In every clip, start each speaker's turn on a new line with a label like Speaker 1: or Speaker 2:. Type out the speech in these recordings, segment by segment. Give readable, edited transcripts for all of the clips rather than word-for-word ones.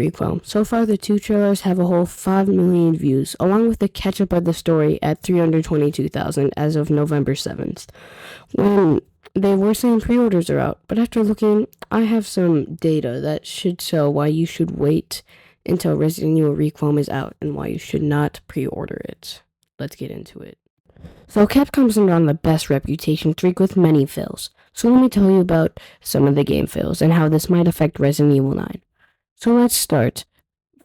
Speaker 1: Requiem. So far, the 2 trailers have a whole 5 million views, along with the catch-up of the story at 322,000 as of November 7th, when they were saying pre-orders are out. But after looking, I have some data that should show why you should wait until Resident Evil Requiem is out and why you should not pre-order it. Let's get into it. So Capcom's been on the best reputation streak with many fails. So let me tell you about some of the game fails and how this might affect Resident Evil 9. So let's start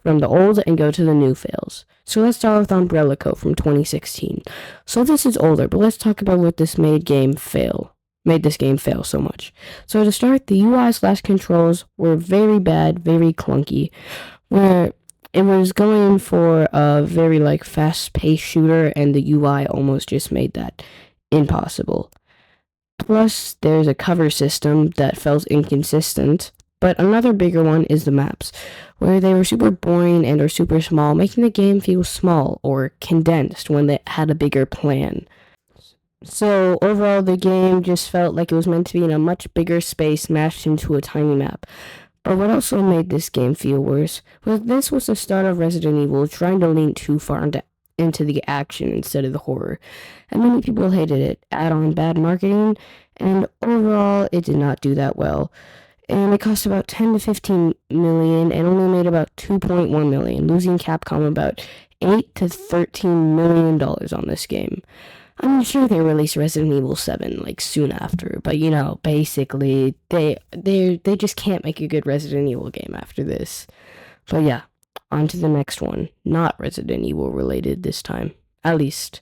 Speaker 1: from the old and go to the new fails. So let's start with Umbrella Co. from 2016. So this is older, but let's talk about what this made this game fail so much. So to start, the UI/controls were very bad, very clunky, where it was going for a very fast-paced shooter, and the UI almost just made that impossible. Plus, there's a cover system that felt inconsistent. But another bigger one is the maps, where they were super boring and are super small, making the game feel small or condensed when they had a bigger plan. So overall, the game just felt like it was meant to be in a much bigger space mashed into a tiny map. But what also made this game feel worse was this was the start of Resident Evil trying to lean too far into the action instead of the horror. And many people hated it, add on bad marketing, and overall, it did not do that well. And it cost about 10 to 15 million and only made about 2.1 million, losing Capcom about 8 to 13 million dollars on this game. I'm sure they released Resident Evil 7 soon after, but basically they just can't make a good Resident Evil game after this. But yeah, on to the next one. Not Resident Evil related this time, at least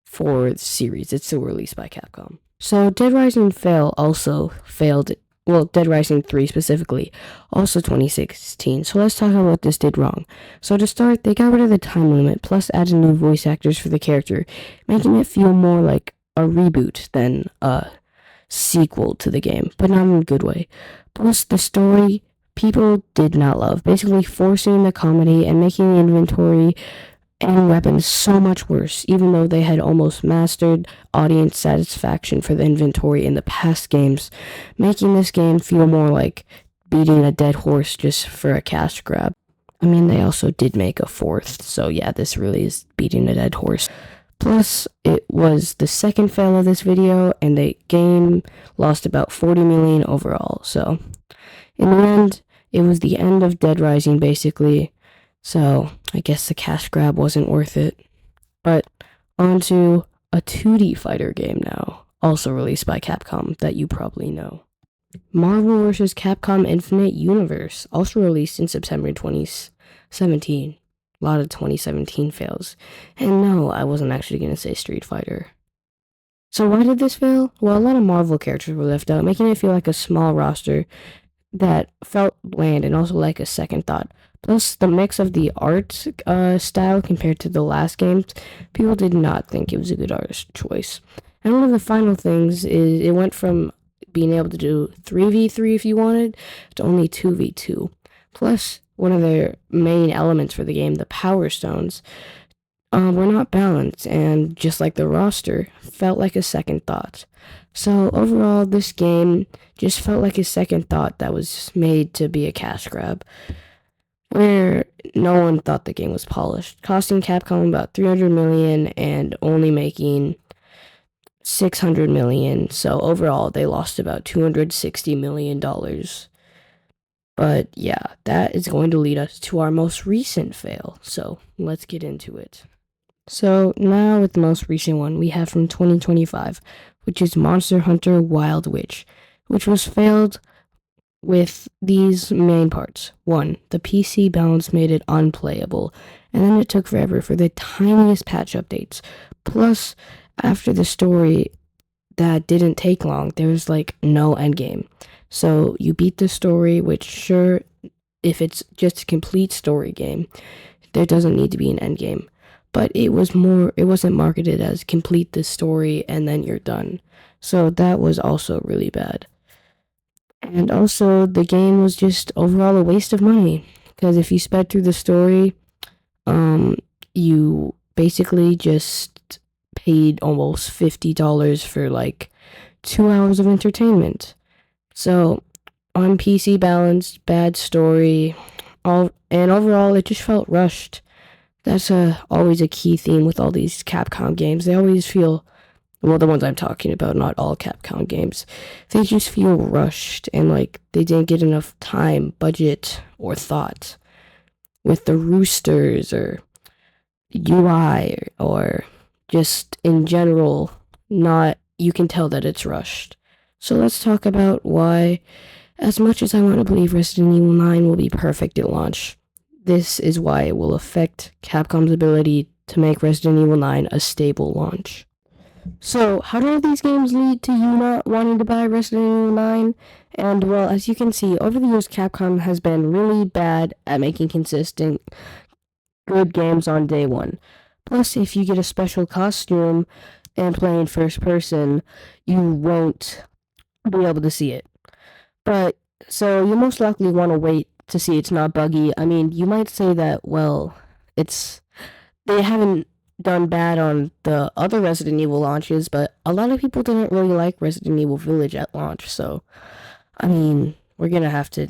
Speaker 1: for the series. It's still released by Capcom. So Dead Rising also failed. Well, Dead Rising 3 specifically, also 2016. So let's talk about what this did wrong. So to start, they got rid of the time limit, plus added new voice actors for the character, making it feel more like a reboot than a sequel to the game, but not in a good way. Plus, the story, people did not love, basically forcing the comedy and making the inventory and weapons so much worse, even though they had almost mastered audience satisfaction for the inventory in the past games, making this game feel more like beating a dead horse just for a cash grab. I mean, they also did make a 4th, so yeah, this really is beating a dead horse. Plus, it was the second fail of this video, and the game lost about 40 million overall, so in the end, it was the end of Dead Rising, basically. So, I guess the cash grab wasn't worth it. But, on to a 2D fighter game now, also released by Capcom, that you probably know. Marvel vs. Capcom Infinite Universe, also released in September 2017. A lot of 2017 fails. And no, I wasn't actually going to say Street Fighter. So why did this fail? Well, a lot of Marvel characters were left out, making it feel like a small roster that felt bland and also like a second thought. Plus, the mix of the art style compared to the last games, people did not think it was a good artist choice. And one of the final things is it went from being able to do 3v3 if you wanted to only 2v2. Plus, one of the main elements for the game, the Power Stones, were not balanced, and just like the roster, felt like a second thought. So overall, this game just felt like a second thought that was made to be a cash grab, where no one thought the game was polished, costing Capcom about 300 million and only making 600 million. So overall, they lost about $260 million. But yeah, that is going to lead us to our most recent fail. So let's get into it. So now with the most recent one, we have from 2025, which is Monster Hunter Wild Witch, which was failed with these main parts. 1, the PC balance made it unplayable, and then it took forever for the tiniest patch updates. Plus, after the story that didn't take long, there was no endgame. So you beat the story, which sure, if it's just a complete story game, there doesn't need to be an endgame. But it wasn't marketed as complete the story and then you're done. So that was also really bad. And also, the game was just overall a waste of money. Because if you sped through the story, you basically just paid almost $50 for 2 hours of entertainment. So, on PC balance, bad story, and overall, it just felt rushed. That's always a key theme with all these Capcom games. They always feel, well, the ones I'm talking about, not all Capcom games, they just feel rushed and like they didn't get enough time, budget, or thought with the roosters or UI or just in general, not, you can tell that it's rushed. So let's talk about why, as much as I want to believe Resident Evil 9 will be perfect at launch, this is why it will affect Capcom's ability to make Resident Evil 9 a stable launch. So, how do all these games lead to you not wanting to buy Resident Evil 9? And, well, as you can see, over the years, Capcom has been really bad at making consistent, good games on day one. Plus, if you get a special costume and play in first person, you won't be able to see it. But, so you most likely want to wait to see it's not buggy. I mean, you might say that, well, they haven't done bad on the other Resident Evil launches, but a lot of people didn't really like Resident Evil Village at launch, so, I mean, we're gonna have to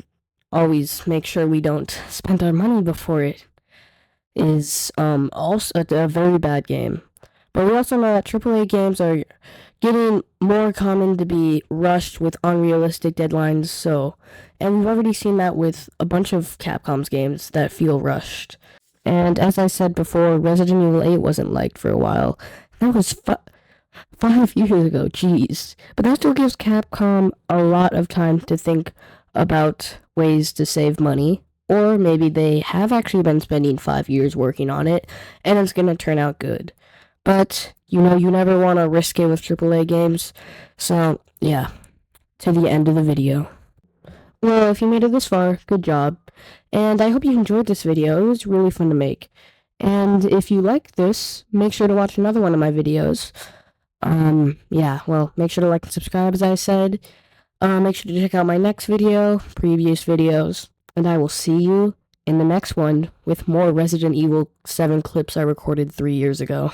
Speaker 1: always make sure we don't spend our money before it is, also a very bad game. But we also know that AAA games are getting more common to be rushed with unrealistic deadlines, so, and we've already seen that with a bunch of Capcom's games that feel rushed. And as I said before, Resident Evil 8 wasn't liked for a while. That was 5 years ago, jeez. But that still gives Capcom a lot of time to think about ways to save money. Or maybe they have actually been spending 5 years working on it, and it's gonna turn out good. But, you know, you never want to risk it with AAA games. So, yeah, to the end of the video. Well, if you made it this far, good job. And I hope you enjoyed this video. It was really fun to make. And if you like this, make sure to watch another one of my videos. Yeah, well, make sure to like and subscribe, as I said. Make sure to check out my next video, previous videos, and I will see you in the next one with more Resident Evil 7 clips I recorded 3 years ago.